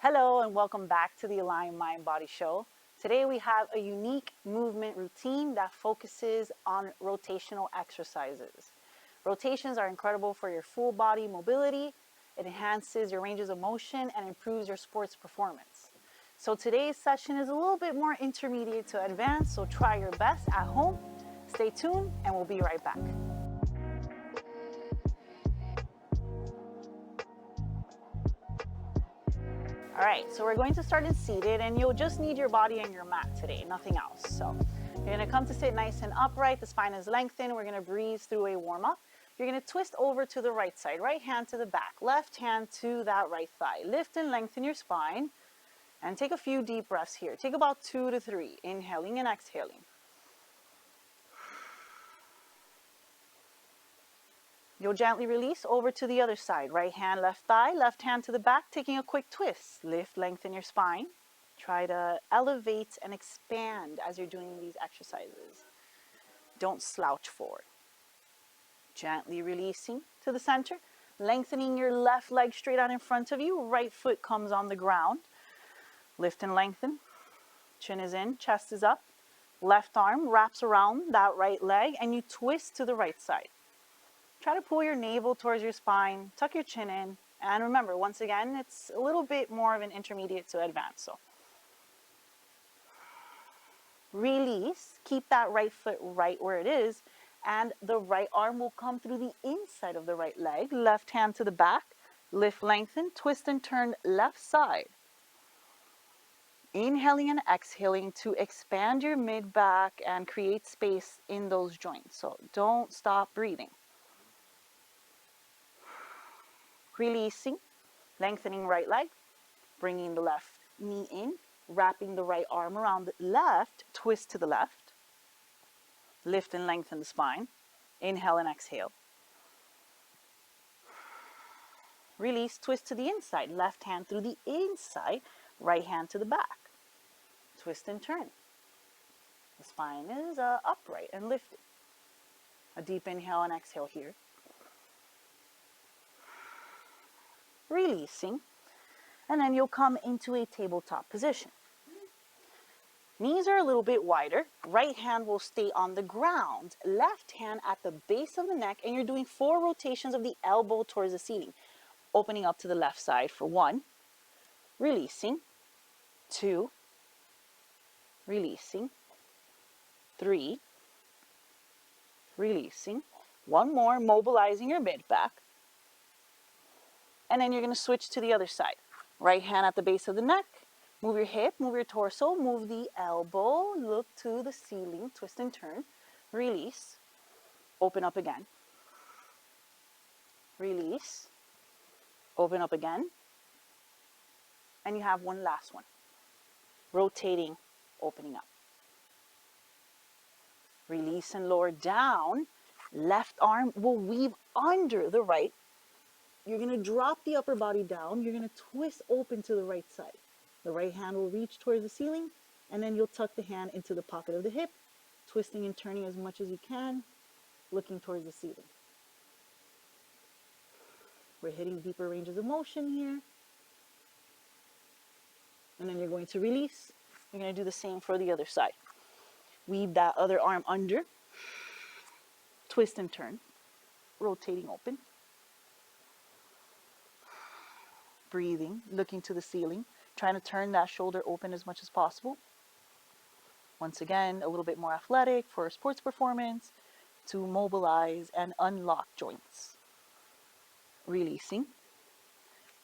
Hello and welcome back to the Align Mind Body Show. Today we have a unique movement routine that focuses on rotational exercises. Rotations are incredible for your full body mobility. It enhances your ranges of motion and improves your sports performance. So today's session is a little bit more intermediate to advanced, so try your best at home. Stay tuned and we'll be right back. All right, so we're going to start in seated, and you'll just need your body and your mat today, nothing else. So you're gonna come to sit nice and upright, the spine is lengthened, we're gonna breathe through a warm up. You're gonna twist over to the right side, right hand to the back, left hand to that right thigh. Lift and lengthen your spine, and take a few deep breaths here. Take about 2 to 3, inhaling and exhaling. You'll gently release over to the other side. Right hand, left thigh, left hand to the back, taking a quick twist. Lift, lengthen your spine. Try to elevate and expand as you're doing these exercises. Don't slouch forward. Gently releasing to the center. Lengthening your left leg straight out in front of you. Right foot comes on the ground. Lift and lengthen. Chin is in, chest is up. Left arm wraps around that right leg and you twist to the right side. Try to pull your navel towards your spine, tuck your chin in, and remember, once again, it's a little bit more of an intermediate to advanced. So release, keep that right foot right where it is, and the right arm will come through the inside of the right leg, left hand to the back, lift, lengthen, twist and turn left side. Inhaling and exhaling to expand your mid-back and create space in those joints. So don't stop breathing. Releasing, lengthening right leg, bringing the left knee in, wrapping the right arm around the left, twist to the left, lift and lengthen the spine, inhale and exhale. Release, twist to the inside, left hand through the inside, right hand to the back, twist and turn. The spine is upright and lifted. A deep inhale and exhale here. Releasing, and then you'll come into a tabletop position. Knees are a little bit wider. Right hand will stay on the ground. Left hand at the base of the neck, and you're doing 4 rotations of the elbow towards the ceiling. Opening up to the left side for 1, releasing, 2, releasing, 3, releasing. 1 more, mobilizing your mid back. And then you're going to switch to the other side. Right hand at the base of the neck. Move your hip, move your torso, move the elbow, look to the ceiling, twist and turn. Release. Open up again. Release. Open up again. And you have one last one. Rotating, opening up. Release and lower down. Left arm will weave under the right. You're going to drop the upper body down. You're going to twist open to the right side. The right hand will reach towards the ceiling, and then you'll tuck the hand into the pocket of the hip, twisting and turning as much as you can, looking towards the ceiling. We're hitting deeper ranges of motion here. And then you're going to release. You're going to do the same for the other side. Weave that other arm under, twist and turn, rotating open. Breathing, looking to the ceiling, trying to turn that shoulder open as much as possible. Once again, a little bit more athletic for sports performance, to mobilize and unlock joints. Releasing,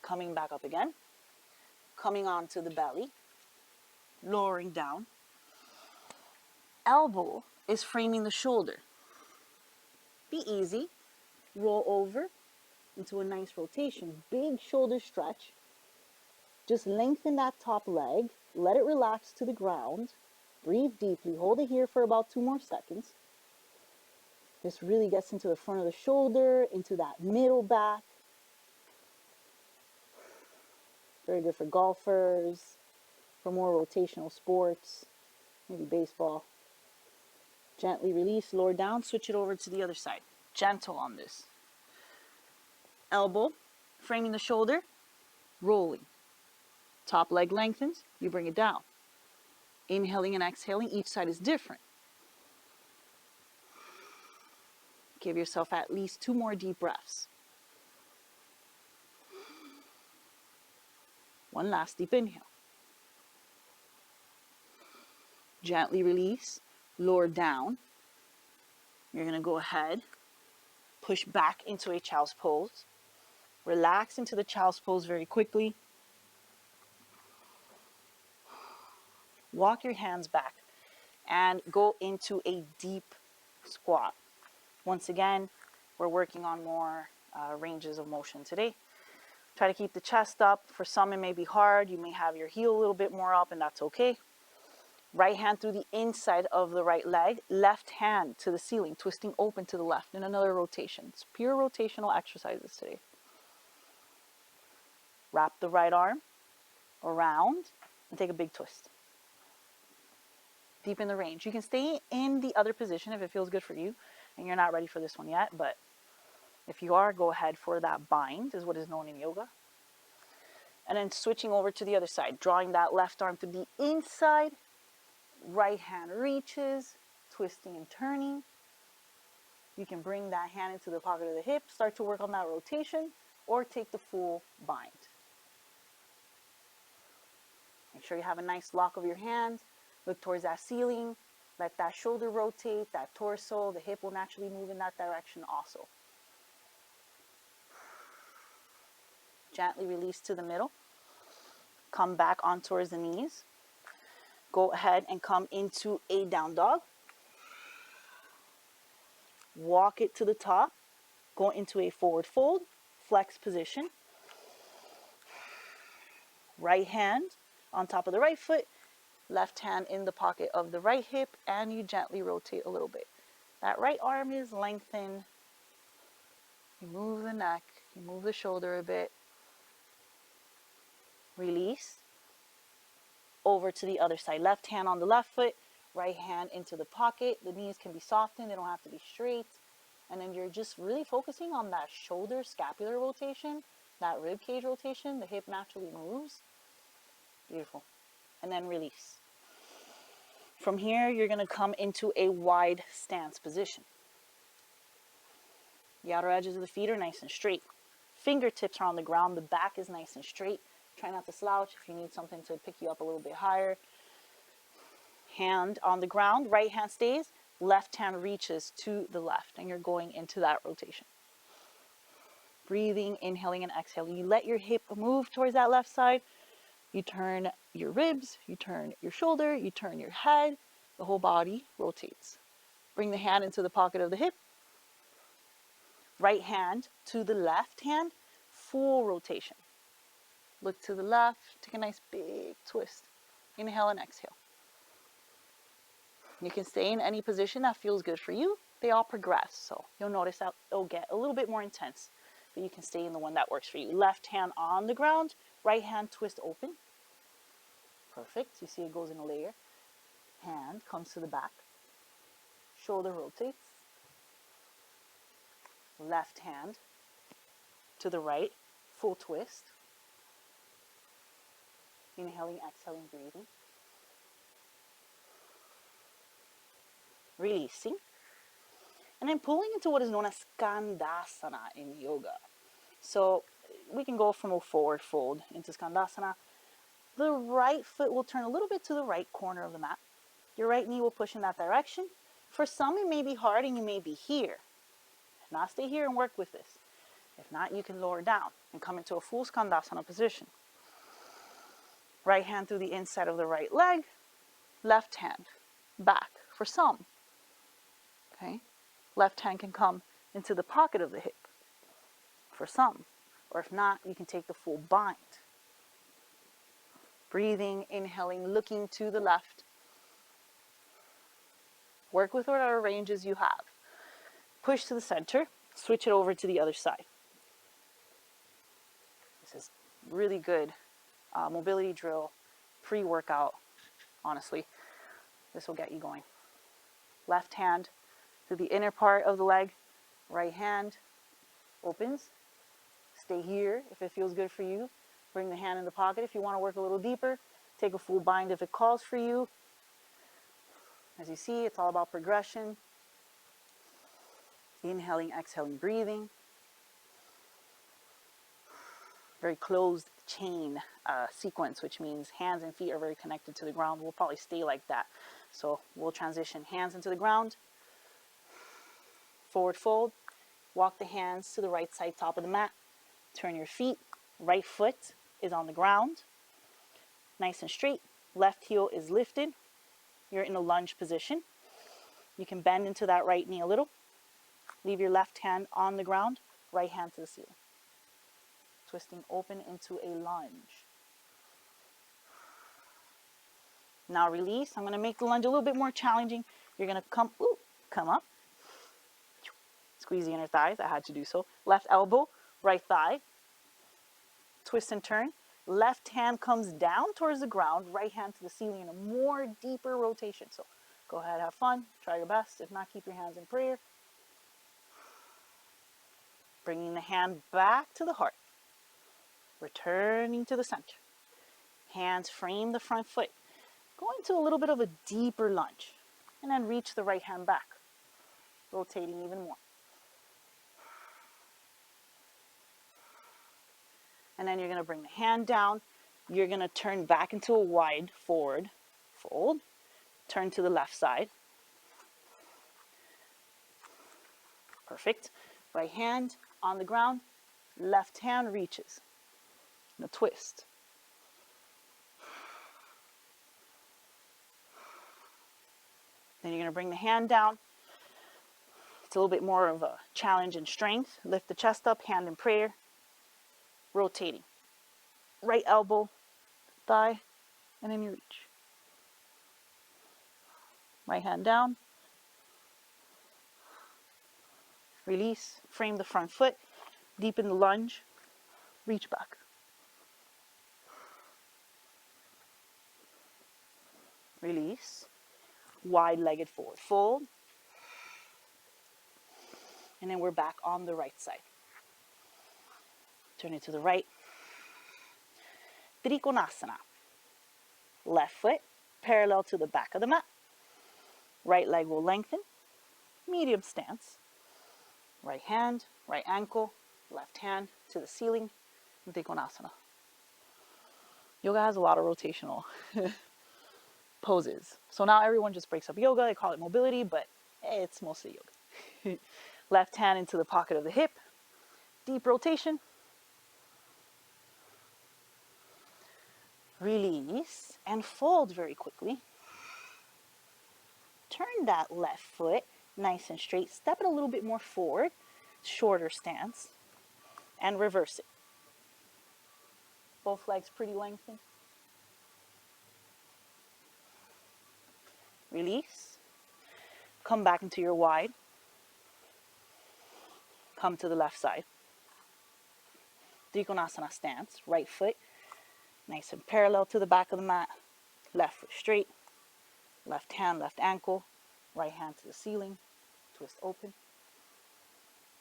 coming back up again, coming onto the belly, lowering down. Elbow is framing the shoulder. Be easy, roll over into a nice rotation, big shoulder stretch. Just lengthen that top leg, let it relax to the ground, breathe deeply, hold it here for about 2 more seconds. This really gets into the front of the shoulder, into that middle back. Very good for golfers, for more rotational sports, maybe baseball. Gently release, lower down, switch it over to the other side. Gentle on this. Elbow, framing the shoulder, rolling. Top leg lengthens, you bring it down. Inhaling and exhaling, each side is different. Give yourself at least 2 more deep breaths. One last deep inhale. Gently release, lower down. You're going to go ahead, push back into a child's pose. Relax into the child's pose very quickly. Walk your hands back and go into a deep squat. Once again, we're working on more ranges of motion today. Try to keep the chest up. For some, it may be hard. You may have your heel a little bit more up, and that's okay. Right hand through the inside of the right leg. Left hand to the ceiling, twisting open to the left in another rotation. It's pure rotational exercises today. Wrap the right arm around and take a big twist. Deepen the range. You can stay in the other position if it feels good for you and you're not ready for this one yet, but if you are, go ahead for that bind, is what is known in yoga. And then switching over to the other side, drawing that left arm to the inside, right hand reaches, twisting and turning. You can bring that hand into the pocket of the hip, start to work on that rotation, or take the full bind. Make sure you have a nice lock of your hands. Look towards that ceiling. Let that shoulder rotate, that torso, the hip will naturally move in that direction also. Gently release to the middle. Come back on towards the knees. Go ahead and come into a down dog. Walk it to the top. Go into a forward fold, flex position. Right hand on top of the right foot. Left hand in the pocket of the right hip, and you gently rotate a little bit. That right arm is lengthened. You move the neck, you move the shoulder a bit. Release. Over to the other side. Left hand on the left foot, right hand into the pocket. The knees can be softened, they don't have to be straight. And then you're just really focusing on that shoulder scapular rotation, that rib cage rotation. The hip naturally moves. Beautiful. And then release. From here, you're going to come into a wide stance position. The outer edges of the feet are nice and straight. Fingertips are on the ground. The back is nice and straight. Try not to slouch if you need something to pick you up a little bit higher. Hand on the ground. Right hand stays. Left hand reaches to the left. And you're going into that rotation. Breathing, inhaling, and exhaling. You let your hip move towards that left side. You turn your ribs, you turn your shoulder, you turn your head, the whole body rotates. Bring the hand into the pocket of the hip. Right hand to the left hand, full rotation. Look to the left, take a nice big twist. Inhale and exhale. You can stay in any position that feels good for you. They all progress, so you'll notice that it'll get a little bit more intense, but you can stay in the one that works for you. Left hand on the ground, right hand twist open. Perfect. You see it goes in a layer. Hand comes to the back. Shoulder rotates. Left hand to the right. Full twist. Inhaling, exhaling, breathing. Releasing. And then pulling into what is known as Skandasana in yoga. So we can go from a forward fold into Skandasana. The right foot will turn a little bit to the right corner of the mat. Your right knee will push in that direction. For some, it may be hard and you may be here. If not, stay here and work with this. If not, you can lower down and come into a full Skandasana position. Right hand through the inside of the right leg. Left hand back for some. Okay. Left hand can come into the pocket of the hip for some. Or if not, you can take the full bind. Breathing, inhaling, looking to the left. Work with whatever ranges you have. Push to the center. Switch it over to the other side. This is really good mobility drill, pre-workout, honestly. This will get you going. Left hand to the inner part of the leg. Right hand opens. Stay here if it feels good for you. Bring the hand in the pocket. If you want to work a little deeper, take a full bind if it calls for you. As you see, it's all about progression. Inhaling, exhaling, breathing. Very closed chain sequence, which means hands and feet are very connected to the ground. We'll probably stay like that. So we'll transition hands into the ground. Forward fold. Walk the hands to the right side, top of the mat. Turn your feet. Right foot is on the ground. Nice and straight. Left heel is lifted. You're in a lunge position. You can bend into that right knee a little. Leave your left hand on the ground. Right hand to the ceiling. Twisting open into a lunge. Now release. I'm going to make the lunge a little bit more challenging. You're going to come up. Squeeze the inner thighs. I had to do so. Left elbow, right thigh. Twist and turn. Left hand comes down towards the ground. Right hand to the ceiling in a more deeper rotation. So go ahead, have fun. Try your best. If not, keep your hands in prayer. Bringing the hand back to the heart. Returning to the center. Hands frame the front foot. Go into a little bit of a deeper lunge. And then reach the right hand back. Rotating even more. And then you're going to bring the hand down. You're going to turn back into a wide forward fold. Turn to the left side. Perfect. Right hand on the ground. Left hand reaches. And a twist. Then you're going to bring the hand down. It's a little bit more of a challenge and strength. Lift the chest up, hand in prayer. Rotating. Right elbow, thigh, and then you reach. Right hand down. Release. Frame the front foot. Deepen the lunge. Reach back. Release. Wide-legged forward fold. And then we're back on the right side. Turn it to the right. Trikonasana. Left foot parallel to the back of the mat. Right leg will lengthen. Medium stance. Right hand, right ankle, left hand to the ceiling. Trikonasana. Yoga has a lot of rotational poses. So now everyone just breaks up yoga. They call it mobility, but it's mostly yoga. Left hand into the pocket of the hip. Deep rotation. Release and fold very quickly. Turn that left foot nice and straight. Step it a little bit more forward. Shorter stance. And reverse it. Both legs pretty lengthened. Release. Come back into your wide. Come to the left side. Trikonasana stance. Right foot nice and parallel to the back of the mat. Left foot straight. Left hand, left ankle. Right hand to the ceiling. Twist open.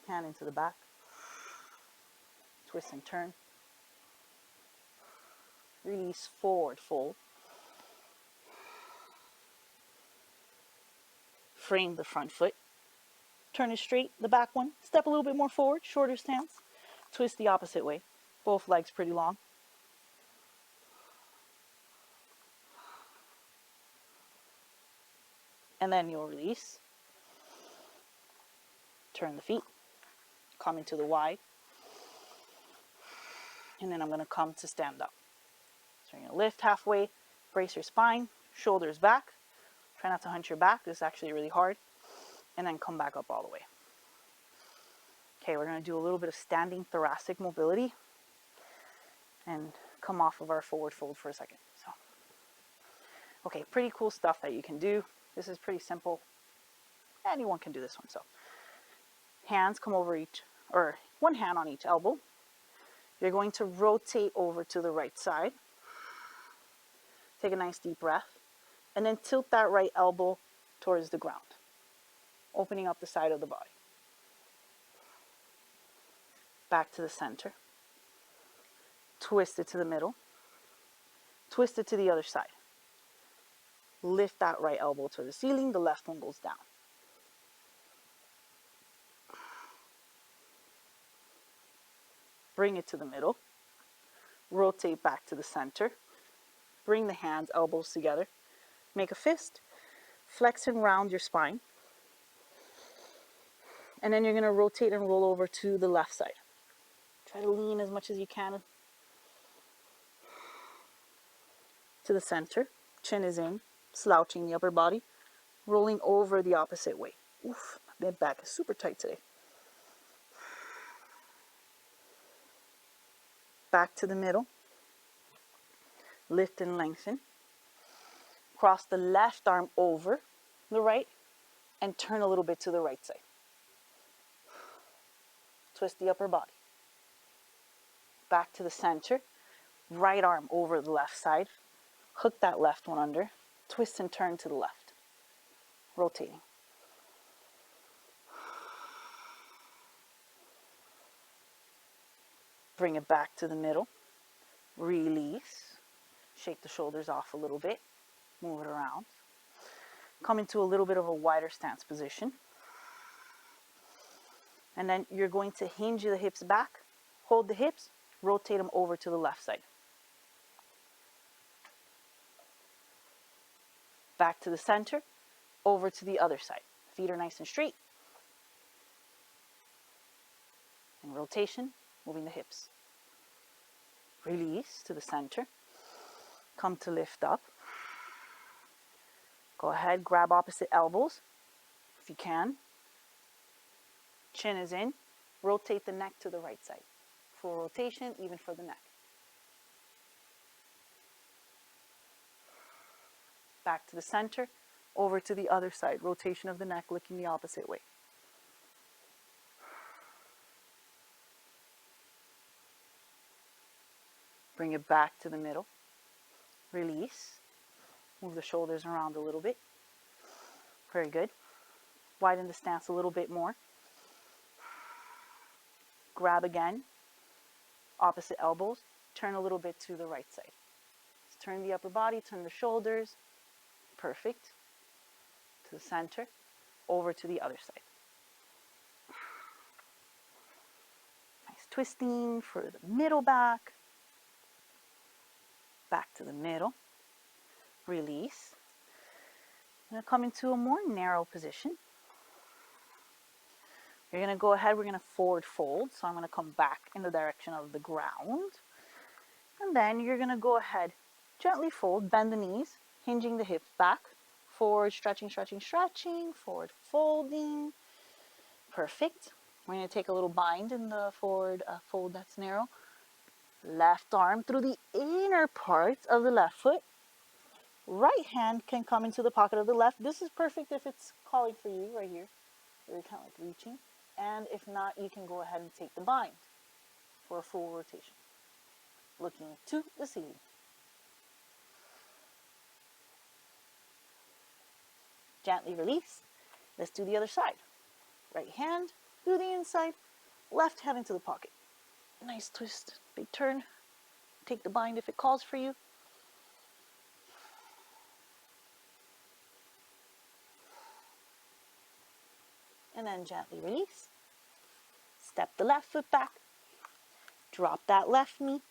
Hand into the back. Twist and turn. Release, forward fold. Frame the front foot. Turn it straight, the back one. Step a little bit more forward, shorter stance. Twist the opposite way. Both legs pretty long. And then you'll release. Turn the feet. Come into the wide. And then I'm going to come to stand up. So you're going to lift halfway. Brace your spine. Shoulders back. Try not to hunch your back. This is actually really hard. And then come back up all the way. Okay, we're going to do a little bit of standing thoracic mobility. And come off of our forward fold for a second. So, okay, pretty cool stuff that you can do. This is pretty simple. Anyone can do this one. So, hands come over each, or one hand on each elbow. You're going to rotate over to the right side. Take a nice deep breath. And then tilt that right elbow towards the ground. Opening up the side of the body. Back to the center. twist it to the middle, twist it to the other side. Lift that right elbow to the ceiling, the left one goes down. Bring it to the middle, rotate back to the center, bring the hands, elbows together, make a fist, flex and round your spine, and then you're going to rotate and roll over to the left side. Try to lean as much as you can to the center, chin is in, slouching the upper body, rolling over the opposite way. Oof, my mid back is super tight today. Back to the middle, lift and lengthen, cross the left arm over the right, and turn a little bit to the right side. Twist the upper body. Back to the center, right arm over the left side, hook that left one under, twist and turn to the left, rotating. Bring it back to the middle, release, shake the shoulders off a little bit, move it around. Come into a little bit of a wider stance position. And then you're going to hinge the hips back, hold the hips, rotate them over to the left side. Back to the center, over to the other side. Feet are nice and straight. And rotation, moving the hips. Release to the center. Come to lift up. Go ahead, grab opposite elbows if you can. Chin is in. Rotate the neck to the right side. Full rotation, even for the neck. Back to the center, over to the other side. Rotation of the neck, looking the opposite way. Bring it back to the middle. Release. Move the shoulders around a little bit. Very good. Widen the stance a little bit more. Grab again. Opposite elbows. Turn a little bit to the right side. Just turn the upper body, turn the shoulders. Perfect. To the center. Over to the other side. Nice twisting for the middle back. Back to the middle. Release. I'm going to come into a more narrow position. You're going to go ahead, we're going to forward fold. So I'm going to come back in the direction of the ground. And then you're going to go ahead, gently fold, bend the knees, hinging the hips back. Forward, stretching, stretching, stretching. Forward, folding. Perfect. We're going to take a little bind in the forward fold that's narrow. Left arm through the inner parts of the left foot. Right hand can come into the pocket of the left. This is perfect if it's calling for you right here. You're kind of like reaching. And if not, you can go ahead and take the bind for a full rotation. Looking to the ceiling. Gently release. Let's do the other side. Right hand through the inside. Left hand into the pocket. Nice twist. Big turn. Take the bind if it calls for you. And then gently release. Step the left foot back. Drop that left knee.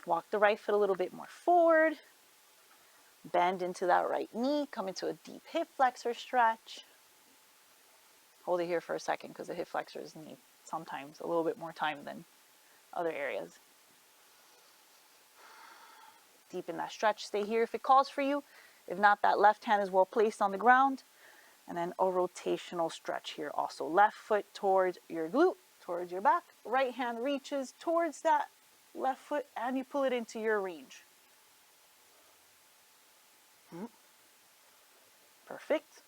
Walk the right foot a little bit more forward. Bend into that right knee. Come into a deep hip flexor stretch. Hold it here for a second because the hip flexors need sometimes a little bit more time than other areas. Deepen that stretch. Stay here if it calls for you. If not, that left hand is well placed on the ground. And then a rotational stretch here also. Left foot towards your glute, towards your back. Right hand reaches towards that left foot and you pull it into your range. Perfect.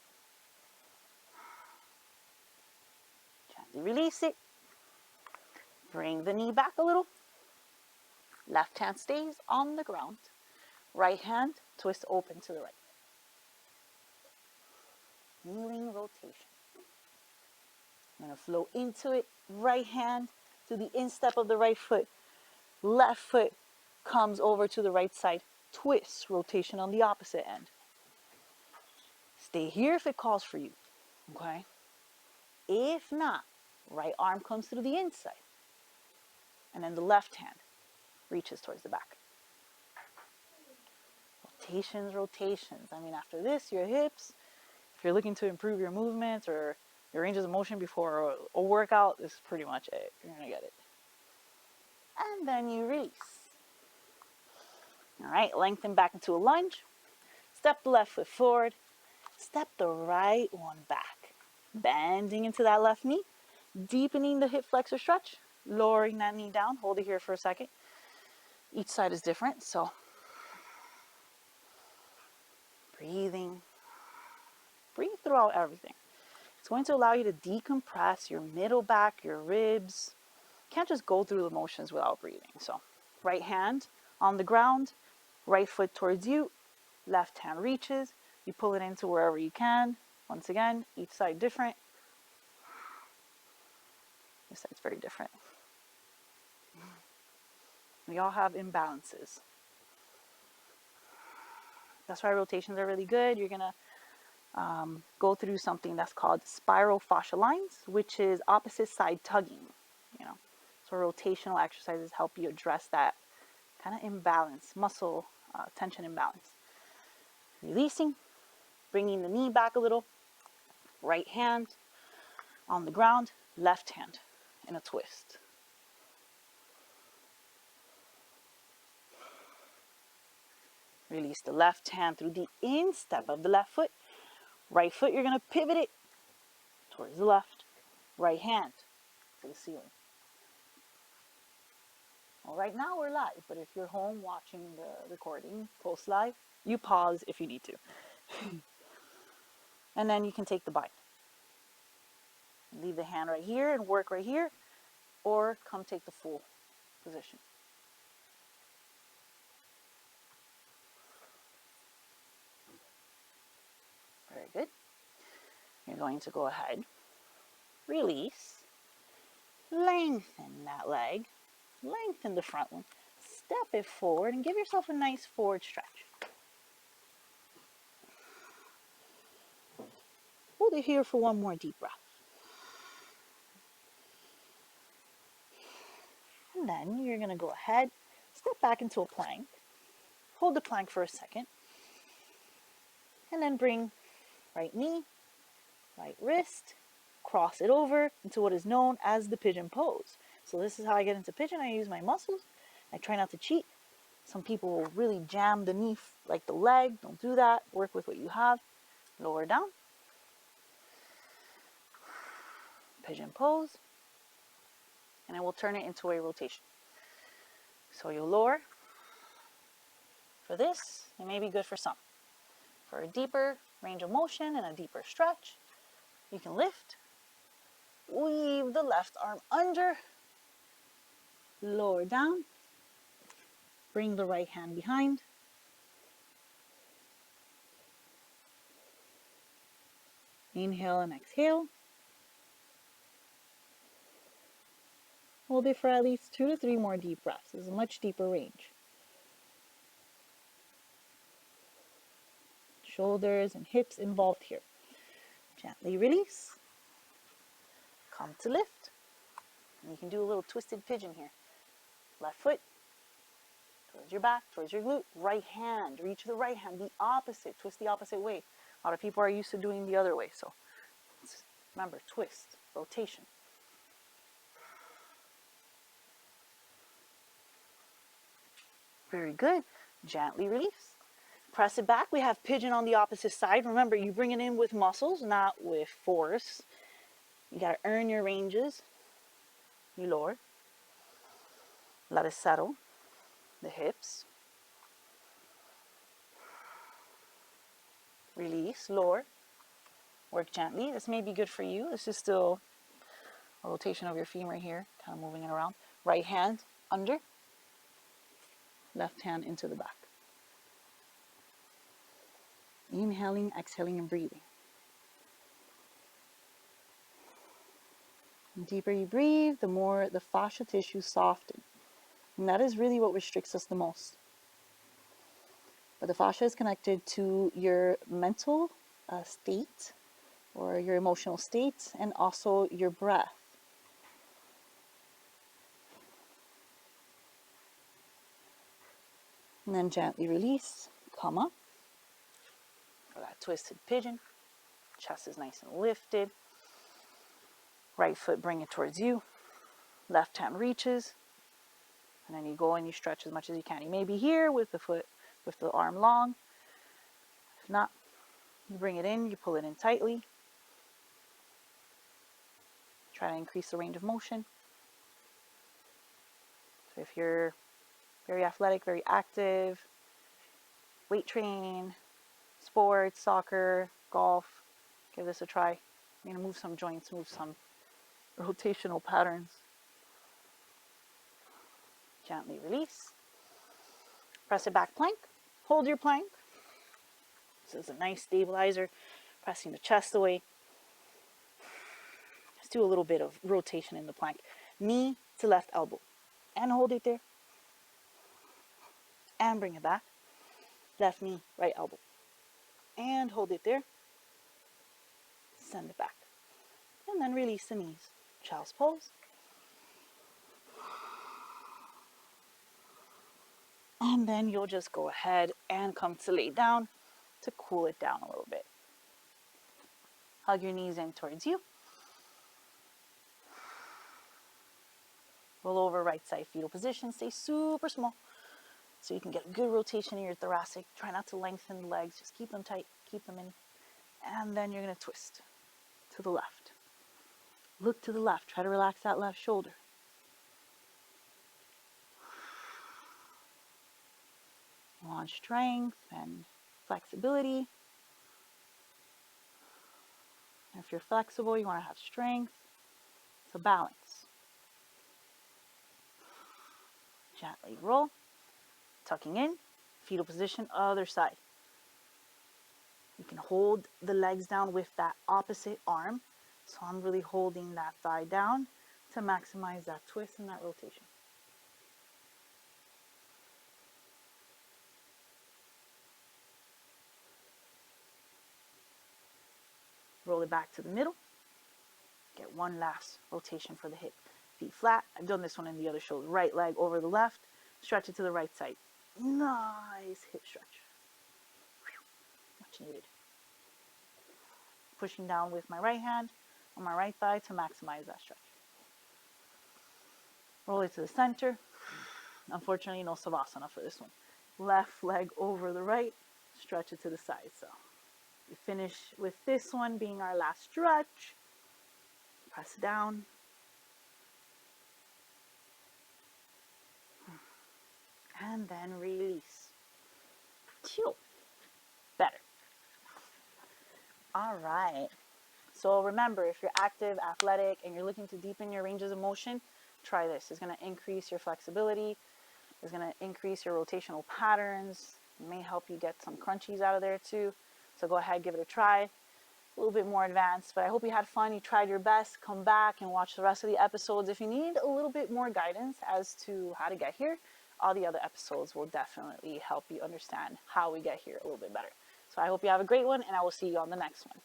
Gently release it. Bring the knee back a little. Left hand stays on the ground. Right hand, twist open to the right. Kneeling rotation. I'm going to flow into it. Right hand to the instep of the right foot. Left foot comes over to the right side, twist, rotation on the opposite end. Stay here if it calls for you, okay? If not, right arm comes through the inside, and then the left hand reaches towards the back. Rotations, rotations. I mean, after this, your hips, if you're looking to improve your movements or your ranges of motion before a workout, this is pretty much it. You're gonna get it. And then you release. All right, lengthen back into a lunge. Step the left foot forward. Step the right one back. Bending into that left knee. Deepening the hip flexor stretch. Lowering that knee down. Hold it here for a second. Each side is different, so breathing. Breathe throughout everything. It's going to allow you to decompress your middle back, your ribs. You can't just go through the motions without breathing. So right hand on the ground, right foot towards you, left hand reaches. You pull it into wherever you can. Once again, each side different. This side's very different. We all have imbalances. That's why rotations are really good. You're gonna go through something that's called spiral fascia lines, which is opposite side tugging. You know, so rotational exercises help you address that kind of imbalance, muscle tension imbalance. Releasing, bringing the knee back a little. Right hand on the ground, left hand in a twist. Release the left hand through the instep of the left foot. Right foot, you're going to pivot it towards the left. Right hand to the ceiling. Well, right now we're live, but if you're home watching the recording post live, you pause if you need to. And then you can take the bind. Leave the hand right here and work right here, or come take the full position. Very good. You're going to go ahead, release, lengthen that leg, lengthen the front one, step it forward, and give yourself a nice forward stretch. Hold it here for one more deep breath. And then you're going to go ahead, step back into a plank, hold the plank for a second, and then bring right knee, right wrist, cross it over into what is known as the pigeon pose. So this is how I get into pigeon. I use my muscles. I try not to cheat. Some people will really jam the knee, like the leg. Don't do that. Work with what you have. Lower down. Pigeon pose. And I will turn it into a rotation. So you'll lower. For this, it may be good for some. For a deeper range of motion and a deeper stretch, you can lift. Weave the left arm under. Lower down. Bring the right hand behind. Inhale and exhale. Hold it for at least 2 to 3 more deep breaths. This is a much deeper range. Shoulders and hips involved here. Gently release. Come to lift. And you can do a little twisted pigeon here. Left foot towards your back, towards your glute. Right hand, reach the right hand. The opposite, twist the opposite way. A lot of people are used to doing the other way. So remember, twist, rotation. Very good. Gently release. Press it back. We have pigeon on the opposite side. Remember, you bring it in with muscles, not with force. You got to earn your ranges. You lower. Let it settle. The hips. Release, lower. Work gently. This may be good for you. This is still a rotation of your femur here, kind of moving it around. Right hand under. Left hand into the back. Inhaling, exhaling, and breathing. The deeper you breathe, the more the fascia tissue softens. And that is really what restricts us the most. But the fascia is connected to your mental state or your emotional state, and also your breath. And then gently release, come up for that twisted pigeon. Chest is nice and lifted. Right foot, bring it towards you. Left hand reaches. And then you go and you stretch as much as you can. You may be here with the foot, with the arm long. If not, you bring it in, you pull it in tightly. Try to increase the range of motion. So if you're very athletic, very active, weight training, sports, soccer, golf, give this a try. You're going to move some joints, move some rotational patterns. Gently release. Press it back plank. Hold your plank. This is a nice stabilizer, pressing the chest away. Let's do a little bit of rotation in the plank. Knee to left elbow. And hold it there. And bring it back. Left knee, right elbow. And hold it there. Send it back. And then release the knees. Child's pose. And then you'll just go ahead and come to lay down to cool it down a little bit. Hug your knees in towards you. Roll over right side fetal position. Stay super small so you can get a good rotation in your thoracic. Try not to lengthen the legs. Just keep them tight. Keep them in. And then you're going to twist to the left. Look to the left. Try to relax that left shoulder. You want strength and flexibility. If you're flexible, you want to have strength. So balance. Gently roll. Tucking in. Fetal position, other side. You can hold the legs down with that opposite arm. So I'm really holding that thigh down to maximize that twist and that rotation. Roll it back to the middle. Get one last rotation for the hip. Feet flat. I've done this one in the other shoulder. Right leg over the left. Stretch it to the right side. Nice hip stretch. Much needed. Pushing down with my right hand on my right thigh to maximize that stretch. Roll it to the center. Unfortunately, no Savasana for this one. Left leg over the right. Stretch it to the side. So we finish with this one being our last stretch. Press down. And then release. Better. All right. So remember, if you're active, athletic, and you're looking to deepen your ranges of motion, try this. It's going to increase your flexibility. It's going to increase your rotational patterns. It may help you get some crunchies out of there too. So go ahead, give it a try. A little bit more advanced, but I hope you had fun. You tried your best. Come back and watch the rest of the episodes. If you need a little bit more guidance as to how to get here, all the other episodes will definitely help you understand how we get here a little bit better. So I hope you have a great one, and I will see you on the next one.